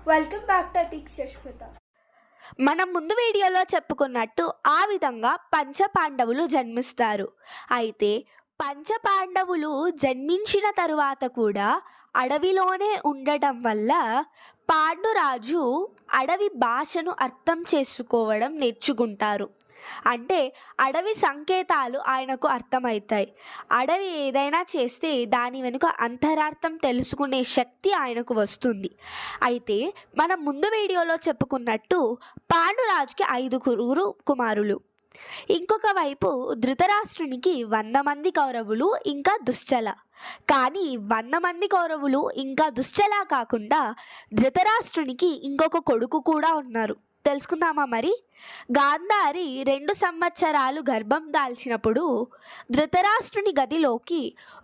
Welcome back to టీక్స్ యశ్మిత. మనం ముందు వీడియోలో చెప్పుకున్నట్టు ఆ విధంగా పంచపాండవులు జన్మిస్తారు. అయితే పంచపాండవులు జన్మించిన తరువాత కూడా అడవిలోనే ఉండటం వల్ల పాండురాజు అడవి భాషను అర్థం చేసుకోవడం నేర్చుకుంటారు. అంటే అడవి సంకేతాలు ఆయనకు అర్థమవుతాయి. అడవి ఏదైనా చేస్తే దాని వెనుక అంతరార్థం తెలుసుకునే శక్తి ఆయనకు వస్తుంది. అయితే మనం ముందు వీడియోలో చెప్పుకున్నట్టు పాండురాజుకి 5 కుమారులు. ఇంకొక వైపు ధృతరాష్ట్రునికి 100 మంది కౌరవులు ఇంకా దుశ్చల. కానీ 100 మంది కౌరవులు ఇంకా దుశ్చల కాకుండా ధృతరాష్ట్రునికి ఇంకొక కొడుకు కూడా ఉన్నారు. తెలుసుకుందామా మరి? గాంధారి 2 సంవత్సరాలు గర్భం దాల్చినప్పుడు ధృతరాష్ట్రుని గదిలోకి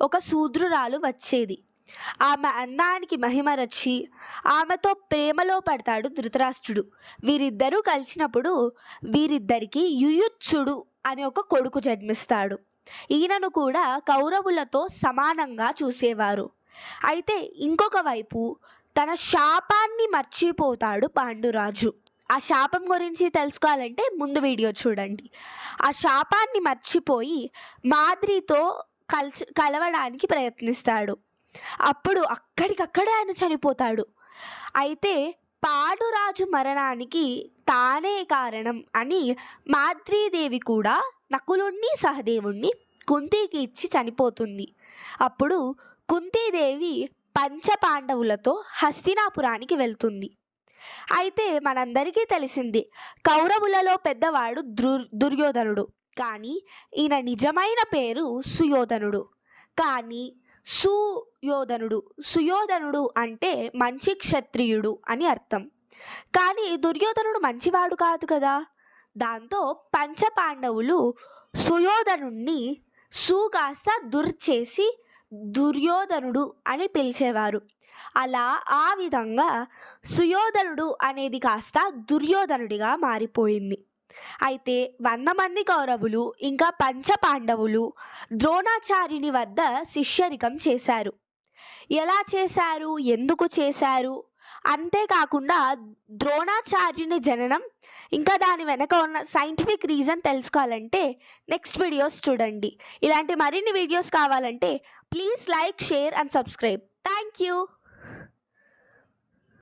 ఒక శూద్రురాలు వచ్చేది. ఆమె అందానికి మహిమరచి ఆమెతో ప్రేమలో పడతాడు ధృతరాష్ట్రుడు. వీరిద్దరూ కలిసినప్పుడు వీరిద్దరికి యుయుత్సుడు అనే ఒక కొడుకు జన్మిస్తాడు. ఈయనను కూడా కౌరవులతో సమానంగా చూసేవారు. అయితే ఇంకొక వైపు తన శాపాన్ని మర్చిపోతాడు పాండురాజు. ఆ శాపం గురించి తెలుసుకోవాలంటే ముందు వీడియో చూడండి. ఆ శాపాన్ని మర్చిపోయి మాద్రితో కలవడానికి ప్రయత్నిస్తాడు. అప్పుడు అక్కడికక్కడే ఆయన చనిపోతాడు. అయితే పాండురాజు మరణానికి తానే కారణం అని మాద్రీదేవి కూడా నకులుణ్ణి సహదేవుణ్ణి కుంతికి ఇచ్చి చనిపోతుంది. అప్పుడు కుంతీదేవి పంచపాండవులతో హస్తినాపురానికి వెళ్తుంది. అయితే మనందరికీ తెలిసింది కౌరవులలో పెద్దవాడు దుర్యోధనుడు. కానీ ఈయన నిజమైన పేరు సుయోధనుడు. కానీ సుయోధనుడు అంటే మంచి క్షత్రియుడు అని అర్థం. కానీ దుర్యోధనుడు మంచివాడు కాదు కదా. దాంతో పంచపాండవులు సుయోధనుణ్ణి కాస్త చేసి దుర్యోధనుడు అని పిలిచేవారు. అలా ఆ విధంగా సుయోధనుడు అనేది కాస్త దుర్యోధనుడిగా మారిపోయింది. అయితే 100 మంది కౌరవులు ఇంకా పంచపాండవులు ద్రోణాచార్యుని వద్ద శిష్యరికం చేశారు. ఎలా చేశారు, ఎందుకు చేశారు, అంతేకాకుండా ద్రోణాచార్యుని జననం ఇంకా దాని వెనక ఉన్న సైంటిఫిక్ రీజన్ తెలుసుకోవాలంటే నెక్స్ట్ వీడియోస్ చూడండి. ఇలాంటి మరిన్ని వీడియోస్ కావాలంటే please like, share and subscribe. Thank you.